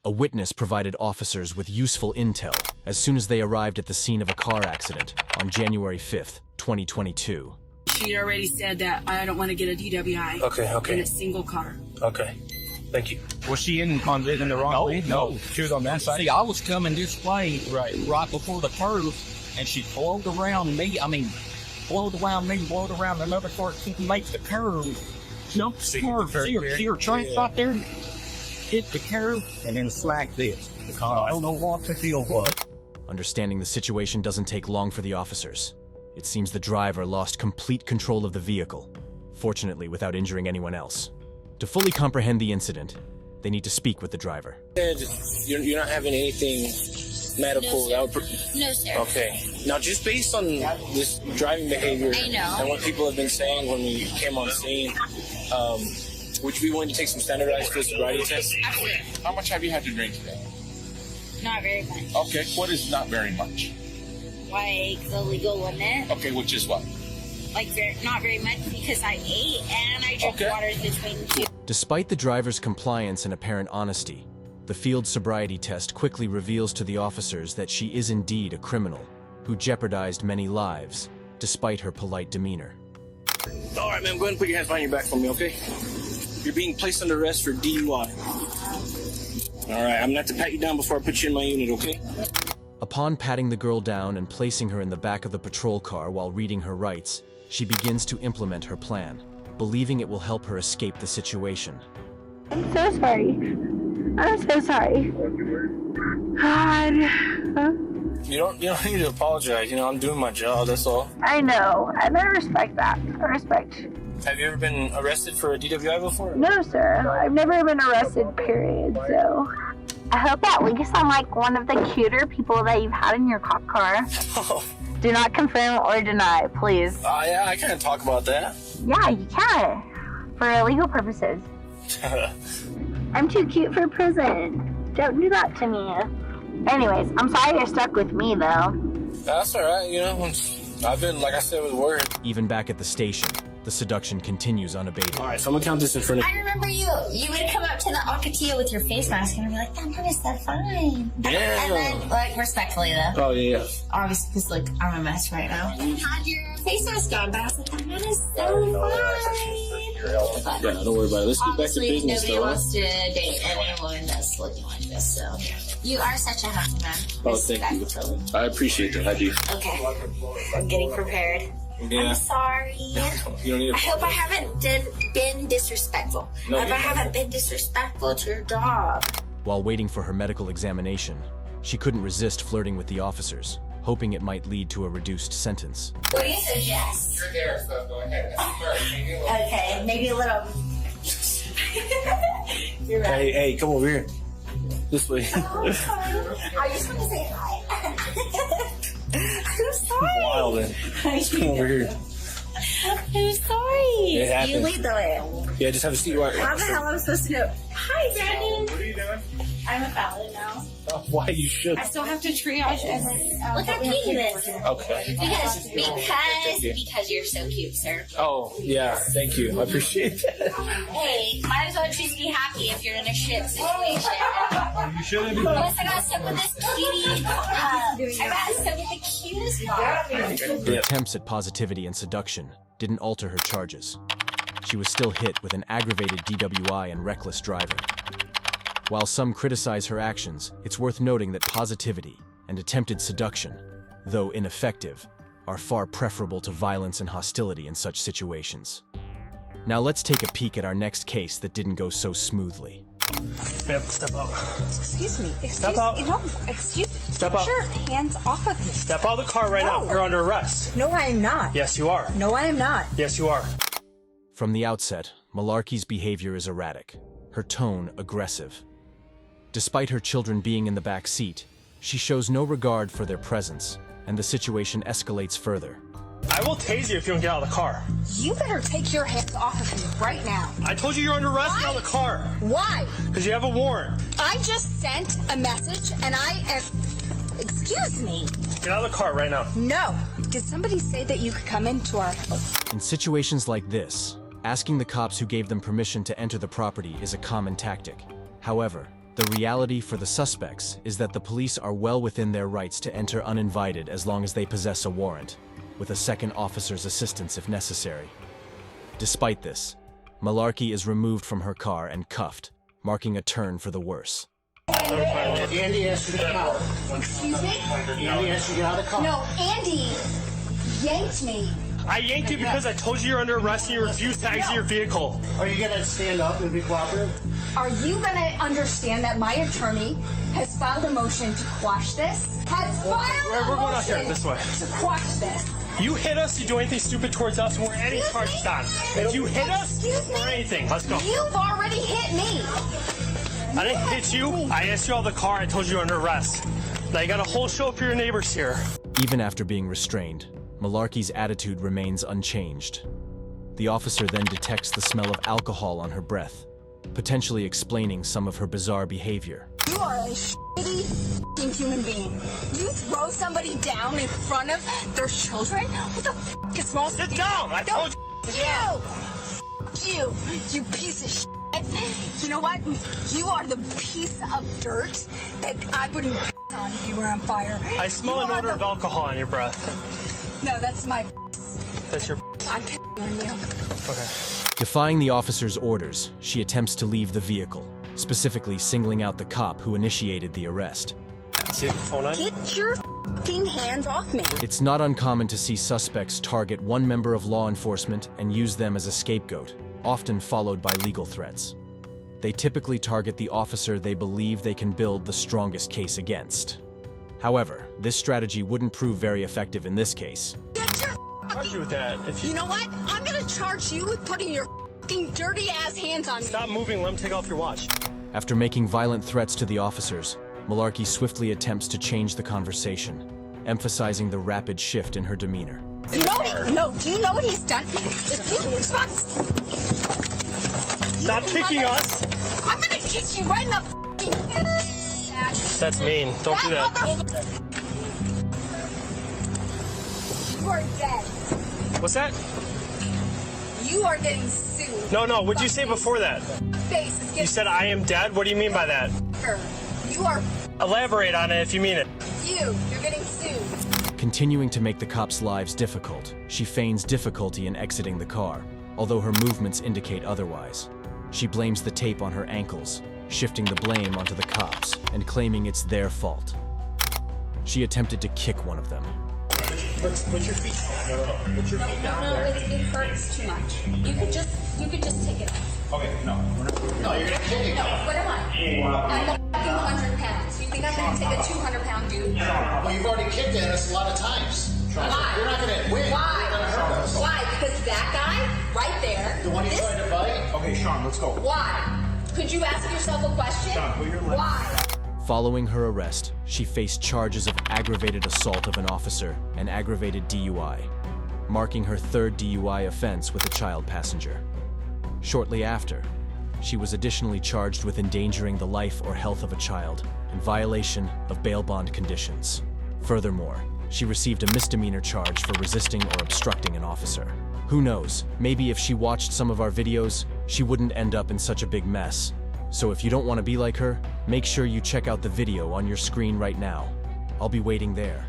A witness provided officers with useful intel as soon as they arrived at the scene of a car accident on January 5th, 2022. She already said that I don't want to get a DWI in a single car. Okay. Thank you. Was she in the wrong lane? No, she was on that side. See, I was coming this way right before the curve, and she flowed around me. Flowed around another car to make the curve. Jump the curve. See her train right there? Hit the curve, and then slack this. I don't know what the deal was. Understanding the situation doesn't take long for the officers. It seems the driver lost complete control of the vehicle, fortunately without injuring anyone else. To fully comprehend the incident, they need to speak with the driver. You're not having anything medical? No, sir. Okay. Now, just based on this driving behavior and what people have been saying when we came on scene, would you be willing to take some standardized physical sobriety tests? Absolutely. How much have you had to drink today? Not very much. Okay, what is not very much? Like the legal limit. Okay, which is what? Like not very much because I ate and I drank water in between too. Despite the driver's compliance and apparent honesty, the field sobriety test quickly reveals to the officers that she is indeed a criminal who jeopardized many lives, despite her polite demeanor. All right, ma'am, go ahead and put your hands behind your back for me, okay? You're being placed under arrest for DUI. All right, I'm gonna have to pat you down before I put you in my unit, okay? Upon patting the girl down and placing her in the back of the patrol car while reading her rights, she begins to implement her plan, believing it will help her escape the situation. I'm so sorry. I'm so sorry. God. You don't need to apologize. You know, I'm doing my job, that's all. I know, and I respect that. I respect. Have you ever been arrested for a DWI before? No, sir. I've never been arrested, period, so... I hope at least I'm like one of the cuter people that you've had in your cop car. Oh. Do not confirm or deny, please. Yeah, I can't talk about that. Yeah, you can. For legal purposes. I'm too cute for prison. Don't do that to me. Anyways, I'm sorry you're stuck with me, though. That's alright, you know. I've been, like I said, with word. Even back at the station, the seduction continues unabated. Alright, so I'm gonna count this in front of you. I remember you would come up to the Alcatilla with your face mask and be like, that man is so fine. Yeah. And then, like, respectfully though. Oh, yeah. Obviously, because, like, I'm a mess right now. You had your face mask on, but I was like, that man is so fine. Yeah, don't worry about it. Let's get back to Obviously, business, nobody though. wants to date anyone that's looking like this, so. You are such a happy man. Oh, thank you. I appreciate that. I do. Okay. I'm getting prepared. Yeah. I'm sorry. You don't need I hope I haven't been disrespectful. No, I hope I haven't been disrespectful to your dog. While waiting for her medical examination, she couldn't resist flirting with the officers, hoping it might lead to a reduced sentence. What do you suggest? You're there, so go ahead. Okay, maybe a little. You're right. Hey, come over here. This way. Oh, I'm sorry. I just want to say hi. I'm sorry. Wild, man. Come over here. I'm sorry. It happens. You lead the way. Yeah, just have a seat right. How the hell am I supposed to know? Hi, Brandon. What are you doing? I'm a valid now. Why you should? I still have to triage everything. Look how cute he is. Okay. Because you're so cute, sir. Oh, yeah. Thank you. I appreciate that. Hey, might as well just be happy if you're in a shit situation. You shouldn't be. Plus, I got stuck with this cutie. I got stuck with the cutest dog. Her attempts at positivity and seduction didn't alter her charges. She was still hit with an aggravated DWI and reckless driving. While some criticize her actions, it's worth noting that positivity and attempted seduction, though ineffective, are far preferable to violence and hostility in such situations. Now let's take a peek at our next case that didn't go so smoothly. Ma'am, step up. Excuse me. Step out. No, excuse me. Step out. Sure, hands off of me. Step out of the car right now. You're under arrest. No, I am not. Yes, you are. No, I am not. Yes, you are. From the outset, Malarkey's behavior is erratic, her tone aggressive. Despite her children being in the back seat, she shows no regard for their presence, and the situation escalates further. I will tase you if you don't get out of the car. You better take your hands off of me right now. I told you you're under arrest. Get out of the car. Why? Because you have a warrant. I just sent a message and I am... Excuse me. Get out of the car right now. No. Did somebody say that you could come into our... In situations like this, asking the cops who gave them permission to enter the property is a common tactic. However, The reality for the suspects is that the police are well within their rights to enter uninvited as long as they possess a warrant, with a second officer's assistance if necessary. Despite this, Malarkey is removed from her car and cuffed, marking a turn for the worse. Andy asked you to get out. Excuse me? Andy asked you to get out of the car. No, Andy yanked me. I yanked you because I told you you're under arrest and you refused to exit your vehicle. Are you gonna stand up and be cooperative? Are you gonna understand that my attorney has filed a motion to quash this? We're going out here, this way. To quash this. You hit us, you do anything stupid towards us, and we're adding charges on. If you hit us or anything, let's go. You've already hit me. I didn't hit you. I asked you out of the car. I told you you're under arrest. Now you got a whole show for your neighbors here. Even after being restrained, Malarkey's attitude remains unchanged. The officer then detects the smell of alcohol on her breath, potentially explaining some of her bizarre behavior. You are a shitty f***ing human being. You throw somebody down in front of their children? What the f*** is wrong? Sit down! I told you! You piece of shit. You know what? You are the piece of dirt that I wouldn't on if you were on fire. I smell an odor of alcohol on your breath. No, that's my. That's your. I'm on you. Okay. Defying the officer's orders, she attempts to leave the vehicle, specifically singling out the cop who initiated the arrest. Get your f***ing hands off me. It's not uncommon to see suspects target one member of law enforcement and use them as a scapegoat, often followed by legal threats. They typically target the officer they believe they can build the strongest case against. However, this strategy wouldn't prove very effective in this case. Get your Argue with that. You know what? I'm gonna charge you with putting your f***ing dirty ass hands on me. Stop moving. Let him take off your watch. After making violent threats to the officers, Malarkey swiftly attempts to change the conversation, emphasizing the rapid shift in her demeanor. You know what do you know what he's done? If you Stop kicking us! I'm gonna kick you right in the f***ing. That's mean. Don't do that. You are dead. What's that? You are getting sued. No, what'd you say before that? Face is You said I am dead? What do you mean by that? You are. Elaborate on it if you mean it. You're getting sued. Continuing to make the cops' lives difficult, she feigns difficulty in exiting the car, although her movements indicate otherwise. She blames the tape on her ankles, shifting the blame onto the cops and claiming it's their fault. She attempted to kick one of them. Put your feet down. Put your feet down. No, it hurts too much. You could just take it off. Okay, no. No, you're gonna kick it. No, what am I? I'm a fucking 100 pounds. You think I'm gonna take a 200-pound dude? Well, you've already kicked at us a lot of times. Why? You're not gonna win. Why? You're gonna hurt us. Why? Because that guy right there. The one you tried to fight? Okay, Sean, let's go. Why? Could you ask yourself a question? Sean, put your left. Why? Following her arrest, she faced charges of aggravated assault of an officer and aggravated DUI, marking her third DUI offense with a child passenger. Shortly after, she was additionally charged with endangering the life or health of a child in violation of bail bond conditions. Furthermore, she received a misdemeanor charge for resisting or obstructing an officer. Who knows, maybe if she watched some of our videos, she wouldn't end up in such a big mess. So if you don't want to be like her, make sure you check out the video on your screen right now. I'll be waiting there.